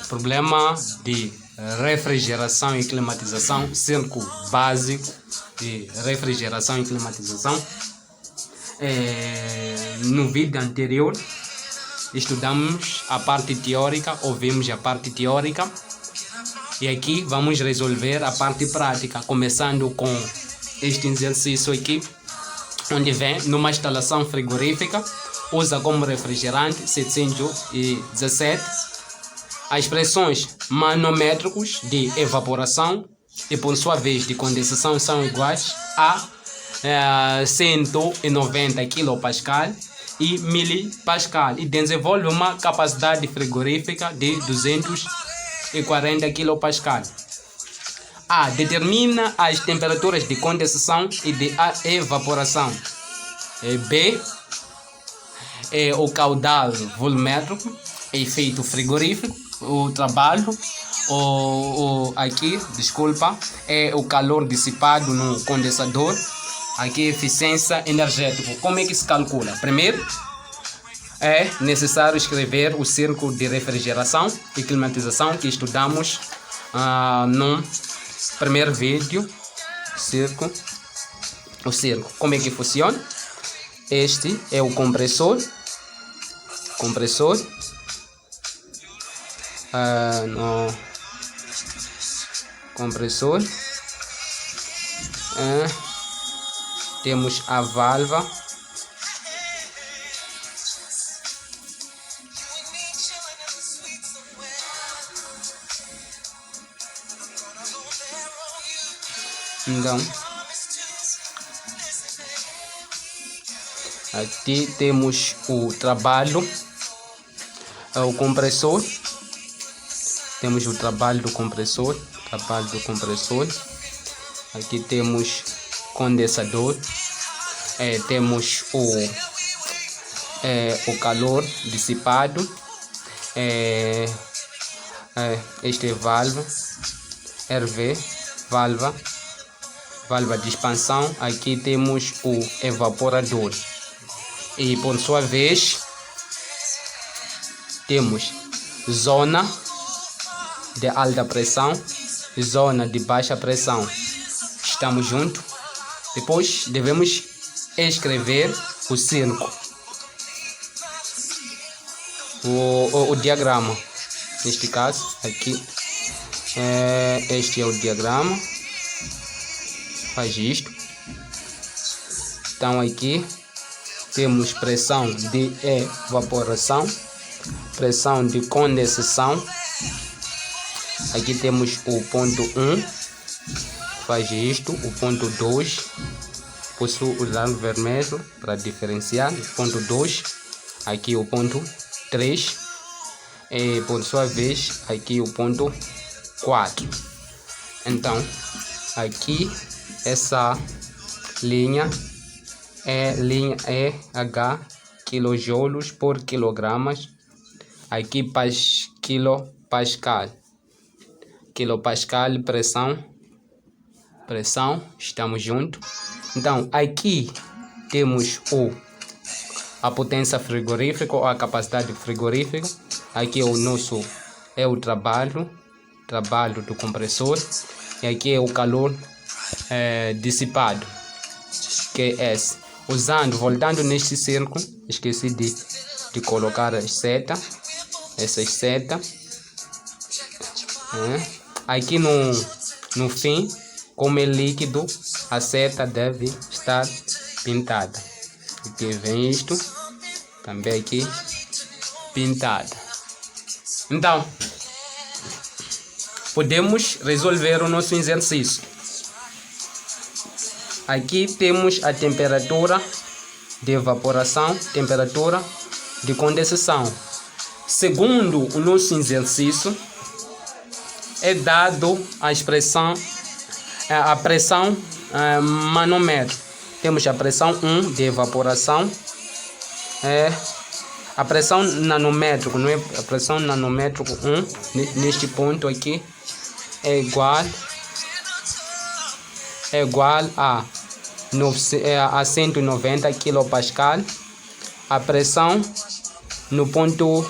problema de refrigeração e climatização, círculo básico de refrigeração e climatização. No vídeo anterior estudamos a parte teórica, ouvimos a parte teórica e aqui vamos resolver a parte prática, começando com este exercício aqui, onde vem numa instalação frigorífica, usa como refrigerante 717. As pressões manométricos de evaporação e por sua vez de condensação são iguais a 190 kPa e milipascal e desenvolve uma capacidade frigorífica de 240 kPa. A. Determina as temperaturas de condensação e de evaporação. B. O caudal volumétrico, efeito frigorífico. O trabalho, é o calor dissipado no condensador. Aqui, eficiência energética. Como é que se calcula? Primeiro, é necessário escrever o círculo de refrigeração e climatização que estudamos no primeiro vídeo. O círculo. Como é que funciona? Este é o compressor. Temos a válvula. Então, aqui temos o trabalho, o compressor. Temos o trabalho do compressor. Aqui temos condensador. Temos o calor dissipado. Este é válvula. RV, válvula de expansão. Aqui temos o evaporador. E por sua vez temos zona de alta pressão, zona de baixa pressão. Estamos juntos. Depois devemos escrever o círculo, o diagrama. Neste caso aqui, este é o diagrama. Faz isto. Então aqui temos pressão de evaporação, pressão de condensação. Aqui temos o ponto 1, faz isto. O ponto 2, possui o largo vermelho para diferenciar. O ponto 2, aqui o ponto 3, e por sua vez aqui o ponto 4. Então, aqui essa linha é linha EH, quilojoulos por quilogramas. Aqui quilopascal. Quilopascal, pressão, estamos juntos. Então, aqui temos a potência frigorífica, ou a capacidade frigorífica. Aqui o trabalho do compressor. E aqui é o calor dissipado, que é esse. Voltando neste círculo, esqueci de colocar as setas. Essas setas. Aqui no fim, como é líquido, a seta deve estar pintada. Aqui vem isto, também aqui pintada. Então, podemos resolver o nosso exercício. Aqui temos a temperatura de evaporação, temperatura de condensação. Segundo o nosso exercício, é dado a pressão manômetro. Temos a pressão 1 de evaporação. A pressão nanômetro, não é? A pressão nanômetro 1 neste ponto aqui é igual a 190 kPa a pressão no ponto,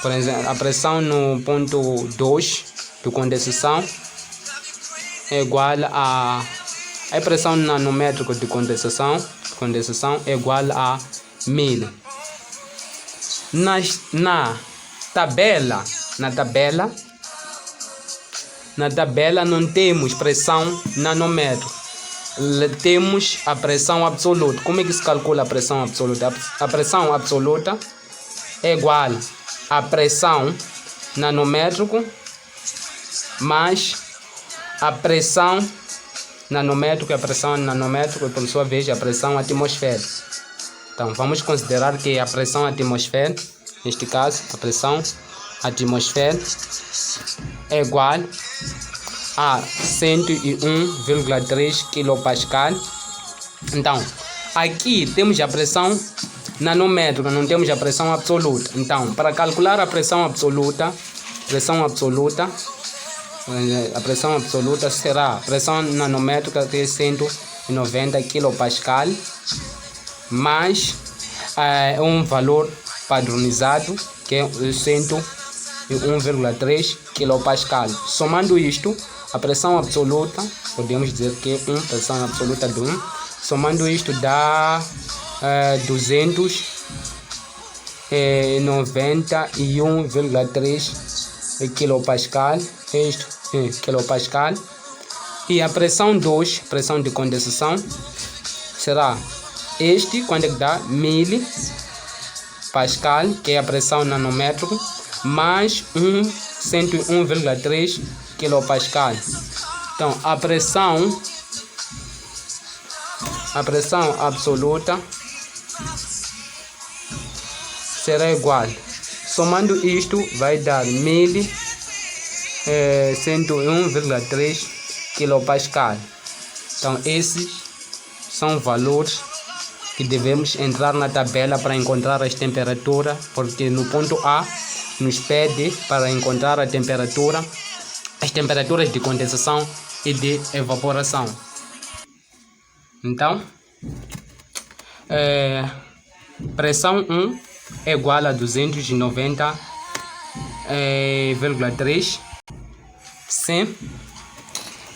por exemplo, a pressão no ponto 2 de condensação é igual a pressão nanômetro de condensação é igual a 1000. Na tabela não temos pressão nanômetro, temos a pressão absoluta. Como é que se calcula a pressão absoluta? A pressão absoluta é igual a pressão nanômetro mais a pressão nanômetro, e por sua vez a pressão atmosférica. Então vamos considerar que a pressão atmosférica, neste caso a pressão atmosférica é igual a 101,3 kPa. Então aqui temos a pressão nanômetrica, não temos a pressão absoluta. Então para calcular a pressão absoluta será a pressão nanômetrica, que é 190 kPa, mais um valor padronizado, que é 101,3 kPa. Somando isto, a pressão absoluta, podemos dizer que pressão absoluta de 1, somando isto dá 291,3 kPa. Kilopascal. E a pressão 2, pressão de condensação, será quando é que dá 1000 Pascal, que é a pressão nanômetro, mais 101,3 kPa. Então a pressão absoluta será igual, somando isto vai dar 101,3 kPa. Então esses são valores que devemos entrar na tabela para encontrar as temperaturas, porque no ponto A nos pede para encontrar as temperaturas de condensação e de evaporação. Então pressão 1 é igual a 290,3. Sim,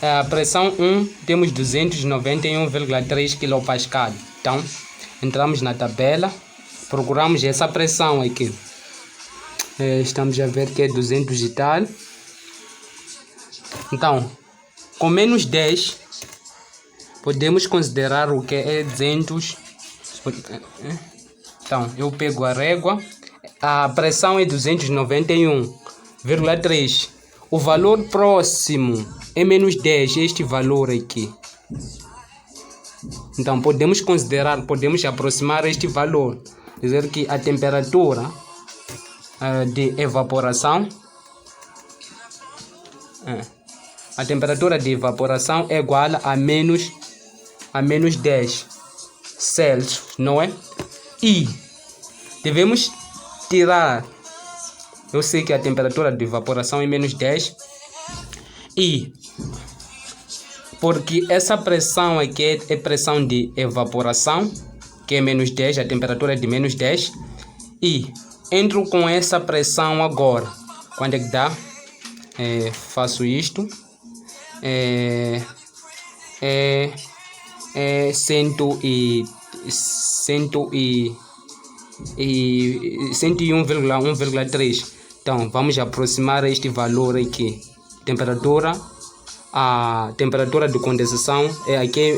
a pressão 1 temos 291,3 kPa. Então entramos na tabela, procuramos essa pressão aqui. Estamos a ver que é 200 e tal. Então com menos 10 podemos considerar o que é 200. Então eu pego a régua, a pressão é 291,3. O valor próximo é menos 10, este valor aqui. Então podemos aproximar este valor, dizer que a temperatura de evaporação é igual a menos 10 Celsius, não é? E devemos tirar, eu sei que a temperatura de evaporação é menos 10, e porque essa pressão aqui é pressão de evaporação, que é menos 10, a temperatura é de menos 10, e entro com essa pressão agora. Quando é que dá? Faço isto, 101,1,3. Então vamos aproximar este valor aqui. A temperatura de condensação aqui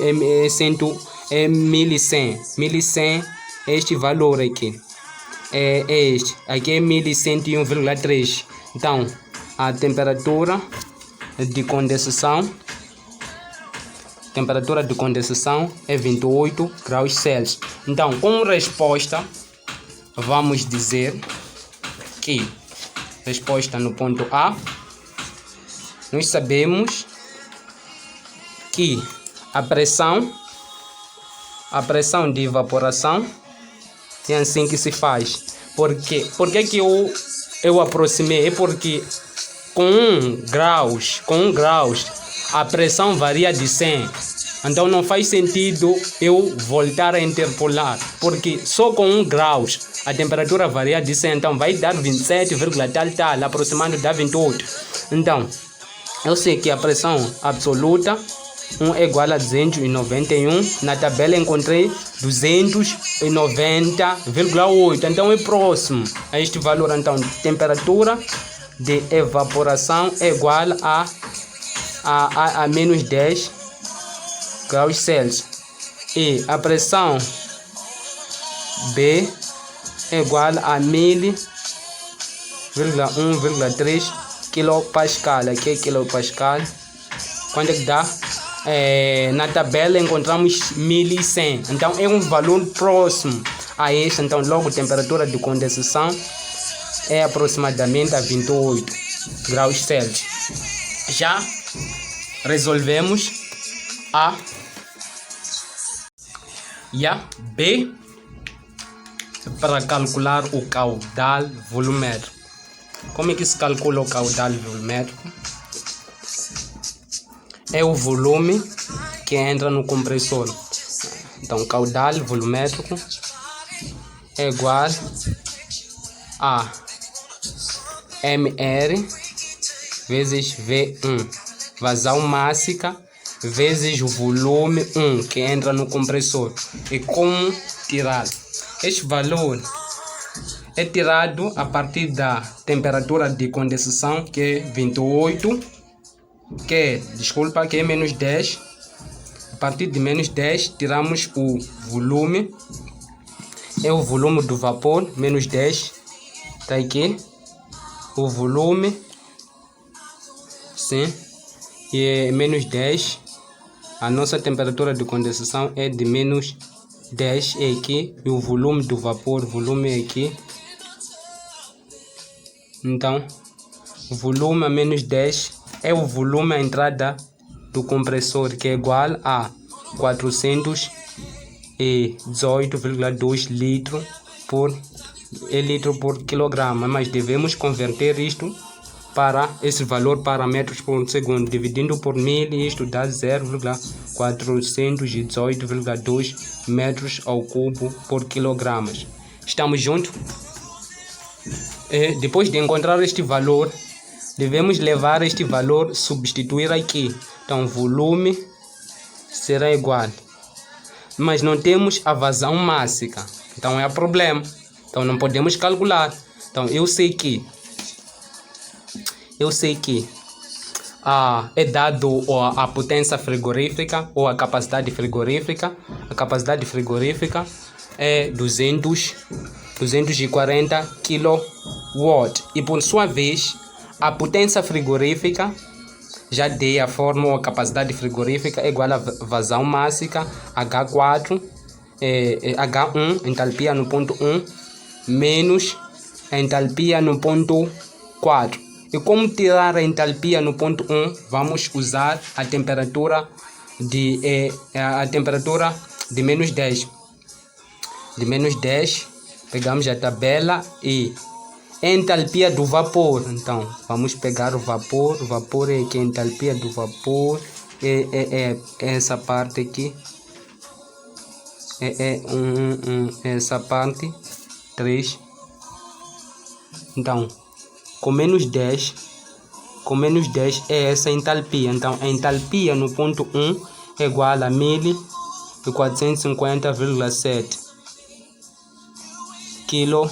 é 1100. 1100 é este valor aqui. Este aqui é 1101,3. Então a temperatura de condensação é 28 graus Celsius. Então como resposta vamos dizer que resposta no ponto A, nós sabemos que a pressão de evaporação é assim que se faz. Por que que eu aproximei? É porque com 1 graus a pressão varia de 100 Então não faz sentido eu voltar a interpolar, porque só com 1 grau a temperatura varia de 100, então vai dar 27, tal, aproximando da 28. Então, eu sei que a pressão absoluta é igual a 291. Na tabela encontrei 290,8. Então é próximo a este valor. Então, temperatura de evaporação é igual a menos 10 graus Celsius. E a pressão B é igual a 1000,1,3 kPa. Aqui é kilopascal. Quanto é que dá? Na tabela encontramos 1100. Então é um valor próximo a este. Então logo a temperatura de condensação é aproximadamente a 28 graus Celsius. Já resolvemos A e a B para calcular o caudal volumétrico. Como é que se calcula o caudal volumétrico? É o volume que entra no compressor. Então, caudal volumétrico é igual a MR vezes V1, vazão máxima vezes o volume 1 que entra no compressor. E como tirar? Este valor é tirado a partir da temperatura de condensação, que é 28, que é menos 10. A partir de menos 10, tiramos o volume. É o volume do vapor, menos 10. Está aqui. O volume. Sim. E é menos 10. A nossa temperatura de condensação é de menos 10. É aqui. E o volume do vapor, volume é aqui. Então, o volume a menos 10 é o volume à entrada do compressor, que é igual a 418,2 litros por quilograma. Mas devemos converter isto para esse valor para metros por segundo, dividindo por 1000, e isto dá 0,418,2 metros ao cubo por quilogramas. Estamos juntos? Depois de encontrar este valor, devemos levar este valor, substituir aqui. Então, volume será igual. Mas não temos a vazão máxima. Então, é o problema. Então, não podemos calcular. Então, eu sei que é dado a potência frigorífica ou a capacidade frigorífica. A capacidade frigorífica é 240 kW. E por sua vez, a potência frigorífica, já dei a fórmula, a capacidade frigorífica é igual a vazão máxima, H4, H1, entalpia no ponto 1, menos a entalpia no ponto 4. E como tirar a entalpia no ponto 1? Vamos usar a temperatura de menos 10. De menos 10, pegamos a tabela e entalpia do vapor. Então, vamos pegar o vapor. O vapor é que a entalpia do vapor é essa parte aqui. Essa parte 3. Então, com menos 10 é essa entalpia. Então, a entalpia no ponto 1 é igual a 1450,7 kJ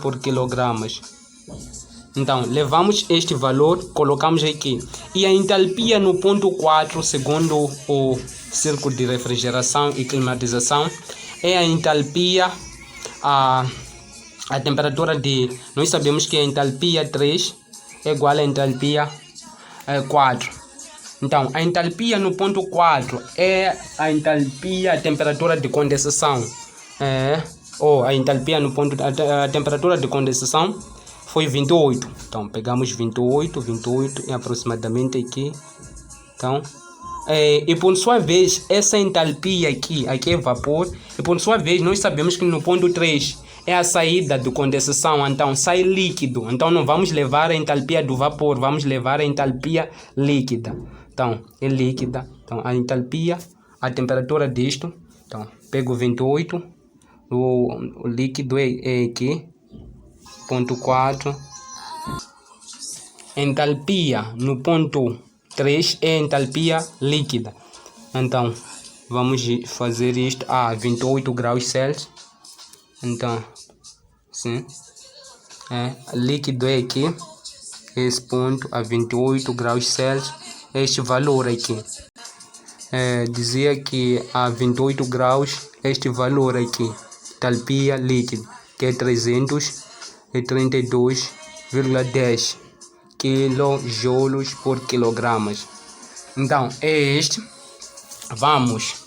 por quilogramas. Então, levamos este valor, colocamos aqui. E a entalpia no ponto 4, segundo o círculo de refrigeração e climatização, é a entalpia, a temperatura de... Nós sabemos que a entalpia 3 é igual a entalpia 4. Então, a entalpia no ponto 4 é a entalpia, a temperatura de condensação. A entalpia no ponto, a temperatura de condensação foi 28. Então, pegamos 28 é aproximadamente aqui. Então, e por sua vez, essa entalpia aqui é vapor. E por sua vez, nós sabemos que no ponto 3 é a saída de condensação. Então, sai líquido. Então, não vamos levar a entalpia do vapor, vamos levar a entalpia líquida. Então, é líquida. Então, a entalpia, a temperatura disto. Então, pego 28, o líquido é aqui, 0.4. Entalpia no ponto 3 é entalpia líquida. Então, vamos fazer isto a 28 graus Celsius. Então, sim, líquido é aqui, esse ponto a 28 graus Celsius, este valor aqui. Dizia que a 28 graus, este valor aqui, entalpia líquida, que é 332,10 kJ por quilogramas. Então, é este. Vamos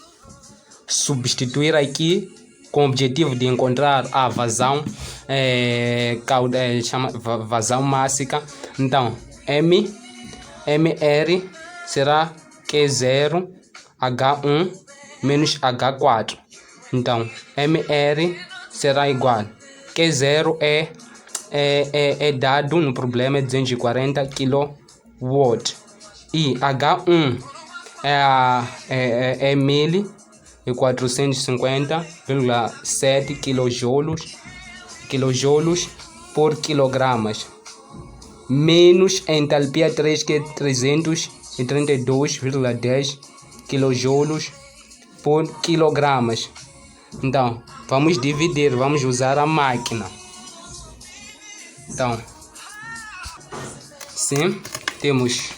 substituir aqui com o objetivo de encontrar a vazão, vazão máxima. Então, MR será Q0 H1 menos H4. Então, MR será igual. Q0 é dado no problema, é 240 kW. E H1 é 1000 e 450,7 kJ por quilogramas. Menos a entalpia 3, que é 332,10 kJ por quilogramas. Então, vamos dividir, vamos usar a máquina. Então, sim, temos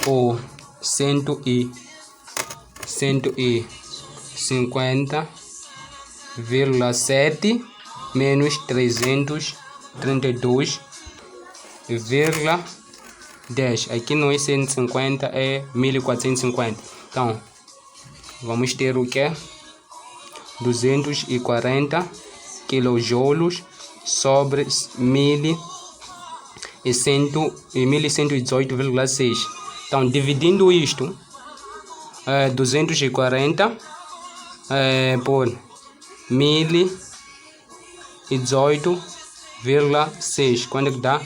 o 150,7 menos 332,10. Aqui não é 150, é 1450. Então, vamos ter o que? 240 kJ sobre 1118,6. Então, dividindo isto, 240 por 1018,6. Quando é que dá?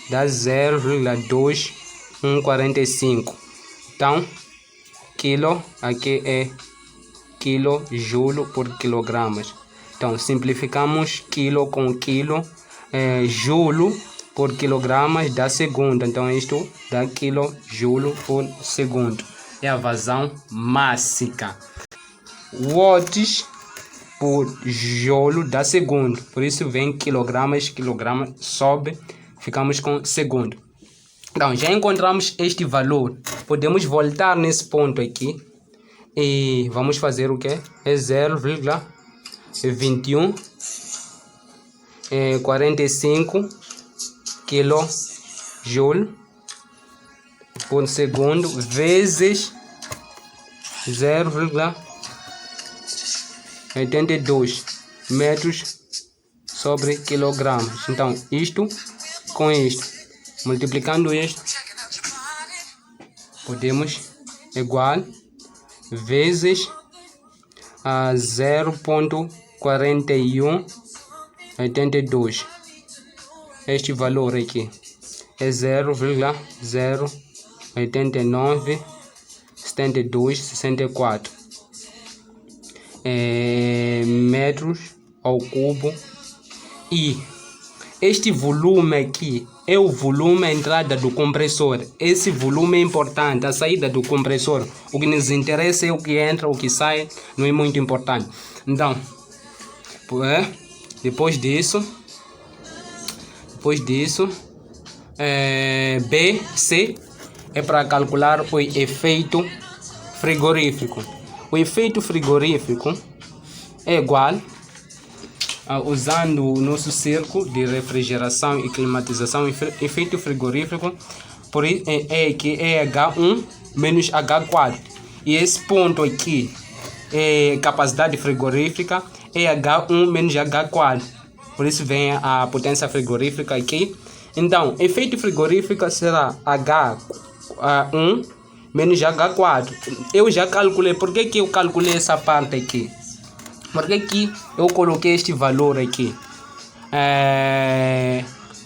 Dá 0,2145. Então, quilo, aqui é kJ por quilogramas. Então, simplificamos quilo com quilo, joule por quilogramas dá segundo. Então, isto dá kJ por segundo. É a vazão máxima. Watts por joule dá segundo. Por isso vem quilogramas, sobe, ficamos com segundo. Então, já encontramos este valor. Podemos voltar nesse ponto aqui e vamos fazer o que? É 0,2145 kJ por segundo vezes 0,82 metros sobre quilogramas. Então, isto com isto, multiplicando isto, podemos igual vezes a 0,4182. Este valor aqui é 0,0897264 metros ao cubo. E este volume aqui é o volume da entrada do compressor. Esse volume é importante. A saída do compressor, o que nos interessa é o que entra, o que sai, não é muito importante. Então, depois disso, BC é para calcular o efeito frigorífico. O efeito frigorífico é igual, usando o nosso círculo de refrigeração e climatização, efeito frigorífico por que é H1 menos H4. E esse ponto aqui é capacidade frigorífica, é H1 menos H4. Por isso vem a potência frigorífica aqui. Então, efeito frigorífico será H1 menos H4. Eu já calculei. Por que eu calculei essa parte aqui? Por que eu coloquei este valor aqui?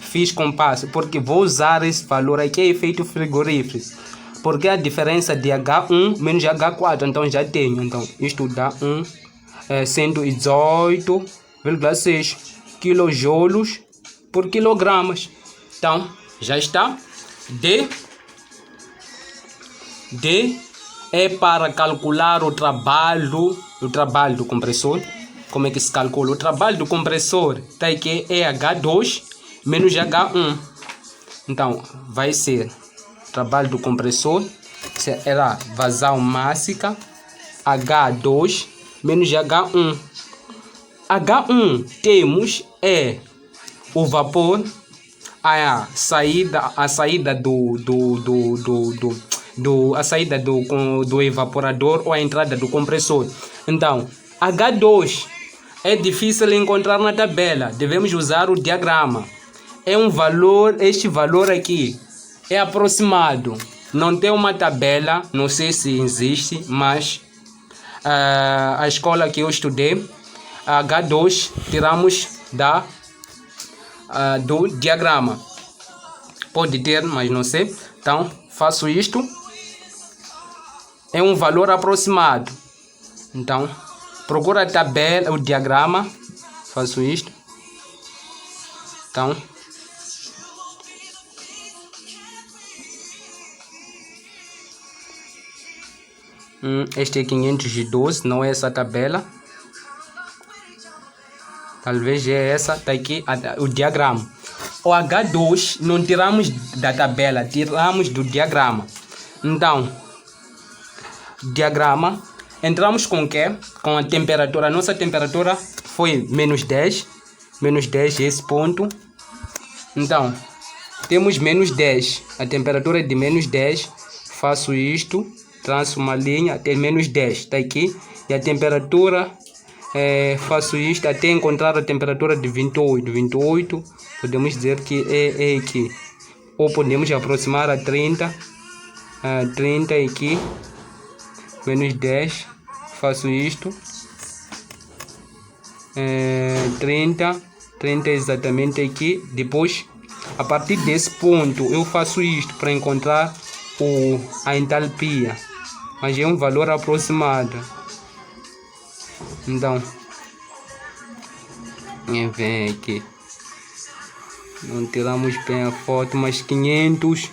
Fiz compasso, porque vou usar esse valor aqui, é efeito frigorífico. porque a diferença de H1 menos H4, então já tenho, então isto dá 118,6 kJ por quilogramas. Então já está. D é para calcular o trabalho do compressor. Como é que se calcula? O trabalho do compressor está aqui, é H2 menos H1. Então vai ser trabalho do compressor, será vazão máxima H2 menos H1. H1 temos o vapor, a saída do evaporador ou a entrada do compressor. Então H2 é difícil encontrar na tabela, devemos usar o diagrama. É um valor, este valor aqui é aproximado, não tem uma tabela, não sei se existe, mas a escola que eu estudei, H2 tiramos do diagrama. Pode ter, mas não sei. Então faço isto, é um valor aproximado. Então procura a tabela, o diagrama, faço isto. Então este é 512, não é essa tabela. Talvez é essa, tá aqui o diagrama. O H2 não tiramos da tabela, tiramos do diagrama. Então, diagrama, entramos com o quê? Com a temperatura. A nossa temperatura foi menos 10 esse ponto. Então, temos menos 10, a temperatura é de menos 10. Faço isto, traço uma linha até menos 10, está aqui. E a temperatura, faço isto até encontrar a temperatura de 28. Podemos dizer que é aqui. Ou podemos aproximar a 30. 30 aqui, menos 10. Faço isto. 30 exatamente aqui. Depois, a partir desse ponto, eu faço isto para encontrar a entalpia. Mas é um valor aproximado. Então, vem aqui. Não tiramos bem a foto, mas 500.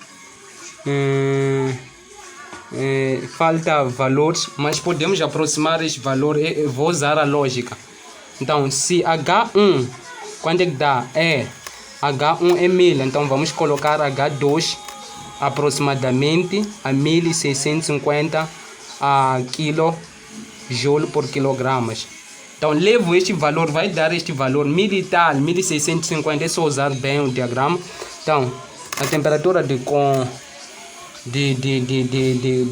Falta valores, mas podemos aproximar este valor. Eu vou usar a lógica. Então, se H1, quanto é que dá? H1 é 1000, então vamos colocar H2 aproximadamente a 1650 kJ por quilogramas. Então levo este valor, vai dar este valor 1000 e tal, 1650, é só usar bem o diagrama. Então a temperatura de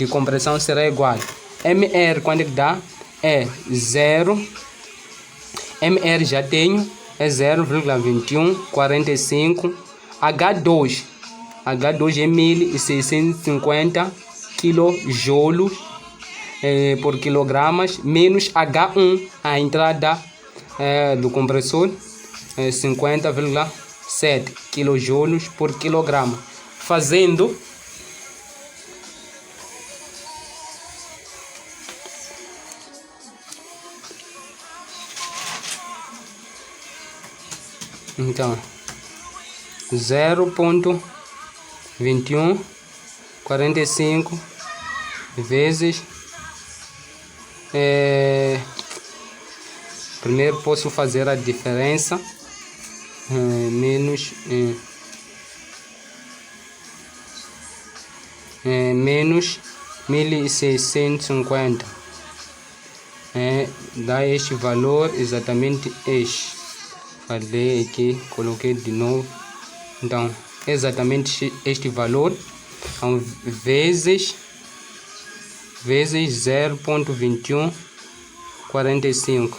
compressão será igual. MR, quando é que dá? É 0. MR já tenho, é 0,2145. H2 é 1650 kJ por quilogramas, menos H1, a entrada do compressor, 50,7 kJ por quilograma. Fazendo então 0,2145 vezes primeiro posso fazer a diferença, menos 1650 dá este valor, exatamente este. Falei aqui, coloquei de novo. Então exatamente este valor, então, vezes 0,2145.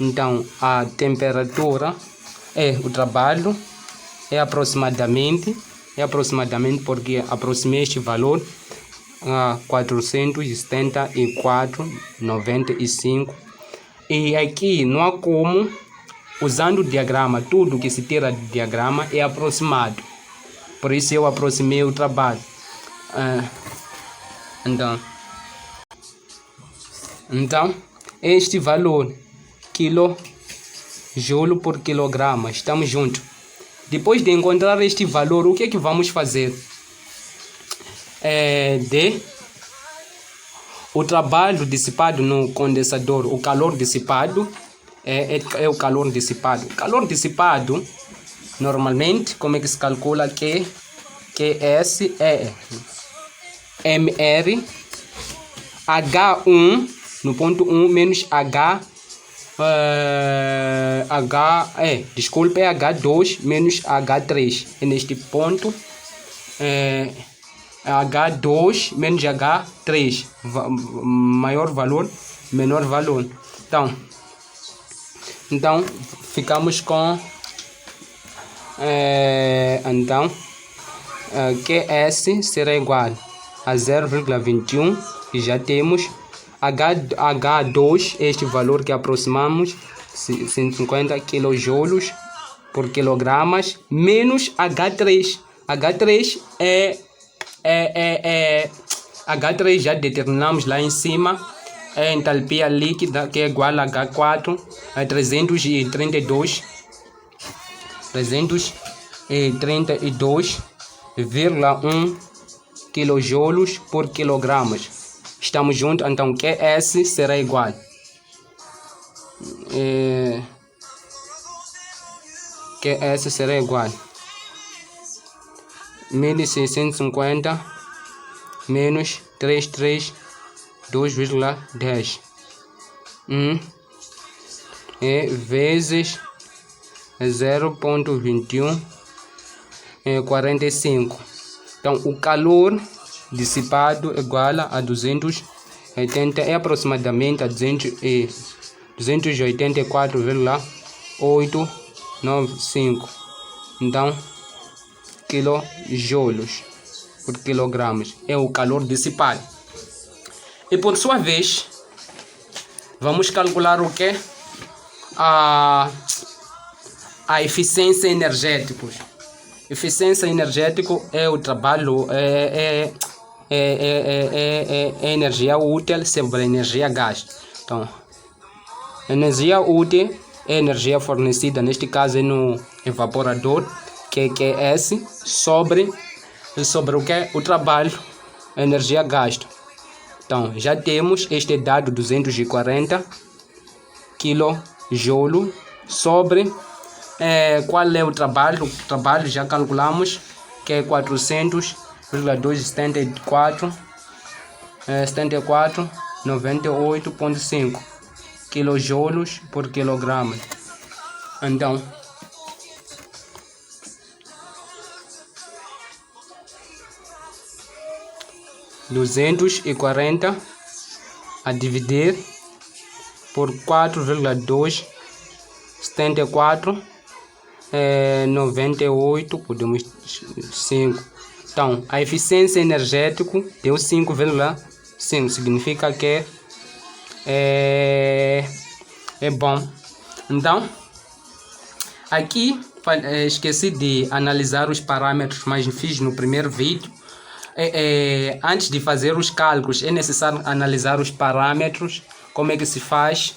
Então a temperatura o trabalho é aproximadamente porque aproximei este valor a 474,95. E aqui não há como, usando o diagrama, tudo que se tira do diagrama é aproximado. Por isso eu aproximei o trabalho. Então, este valor, kJ por quilograma, estamos juntos. Depois de encontrar este valor, o que é que vamos fazer? O trabalho dissipado no condensador, o calor dissipado, é o calor dissipado. O calor dissipado, normalmente, como é que se calcula? QS é MR H1 no ponto 1 menos desculpe, é H2 menos H3. É neste ponto, H2 menos H3, maior valor, menor valor. Então ficamos com QS será igual a 0,21, e já temos H2, este valor que aproximamos, 150 kJ por quilogramas, menos H3. H3 H3 já determinamos lá em cima, é entalpia líquida, que é igual a H4 a 332,1 kJ por quilogramas. Estamos juntos, então QS será igual QS será igual 1650 menos 332,10 vezes 0,21 45. Então o calor dissipado igual a 280, é aproximadamente a 284,895. Então, quilojoulos por quilogramas é o calor dissipado. E por sua vez, vamos calcular o que? A eficiência energética. Eficiência energética é o trabalho, energia útil sobre energia gasta. Então, energia útil é energia fornecida, neste caso é no evaporador, que é QS, sobre o que? O trabalho, energia gasta. Então, já temos este dado 240 kJ sobre qual é o trabalho? O trabalho já calculamos, que é 400,274 98,5 kJ por quilograma. Então, (240) a dividir por 4,274 98, podemos 5. Então, a eficiência energética deu 5,5, significa que é bom. Então, aqui esqueci de analisar os parâmetros, mas fiz no primeiro vídeo. Antes de fazer os cálculos, é necessário analisar os parâmetros. Como é que se faz?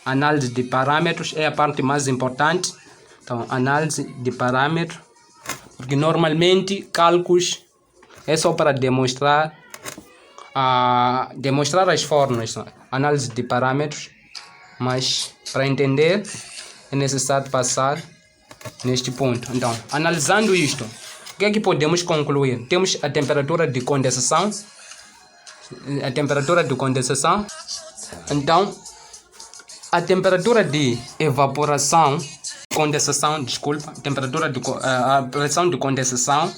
Análise de parâmetros é a parte mais importante. Então, análise de parâmetros, porque normalmente cálculos é só para demonstrar as fórmulas, análise de parâmetros, mas para entender é necessário passar neste ponto. Então, analisando isto, o que é que podemos concluir? Temos a temperatura de condensação, então a temperatura de evaporação, a pressão de condensação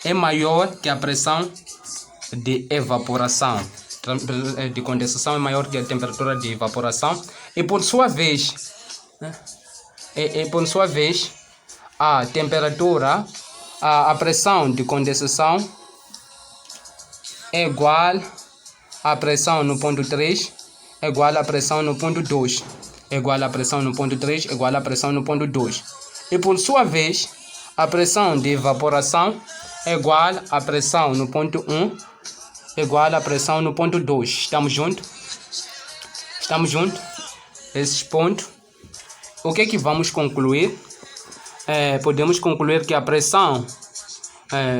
é maior que a pressão de evaporação. De condensação é maior que a temperatura de evaporação, e por sua vez, a temperatura, a pressão de condensação é igual à pressão no ponto 3, é igual à pressão no ponto 2, é igual à pressão no ponto 3, é igual à pressão no ponto 2. E por sua vez, a pressão de evaporação é igual à pressão no ponto 1, igual à pressão no ponto 2. Estamos juntos? Estamos juntos? Esses pontos. O que é que vamos concluir? Podemos concluir que a pressão,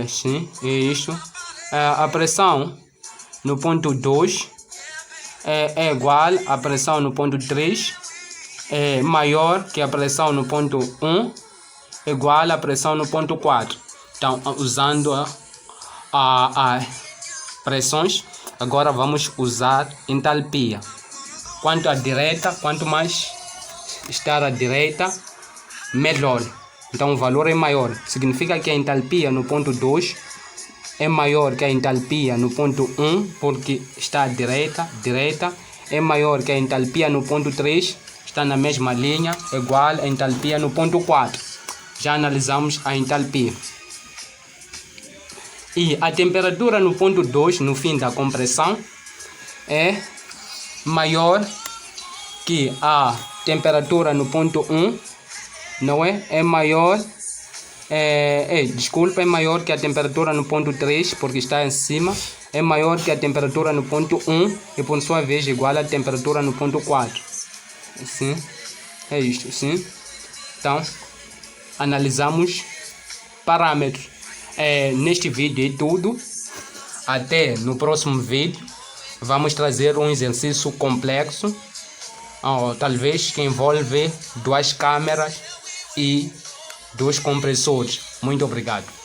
sim, é isto. A pressão no ponto 2 é igual à pressão no ponto 3, é maior que a pressão no ponto 1, igual à pressão no ponto 4. Então, usando as pressões, agora vamos usar entalpia. Quanto mais estar à direita, melhor. Então o valor é maior. Significa que a entalpia no ponto 2 é maior que a entalpia no ponto 1, porque está à direita. É maior que a entalpia no ponto 3, está na mesma linha, igual a entalpia no ponto 4. Já analisamos a entalpia. E a temperatura no ponto 2, no fim da compressão, é maior que a temperatura no ponto 1, não é? É maior, é maior que a temperatura no ponto 3, porque está em cima. É maior que a temperatura no ponto 1 e, por sua vez, igual à temperatura no ponto 4. Assim, é isto, sim. Então, analisamos parâmetros. Neste vídeo é tudo. Até no próximo vídeo. Vamos trazer um exercício complexo, talvez que envolve 2 câmeras e 2 compressores. Muito obrigado.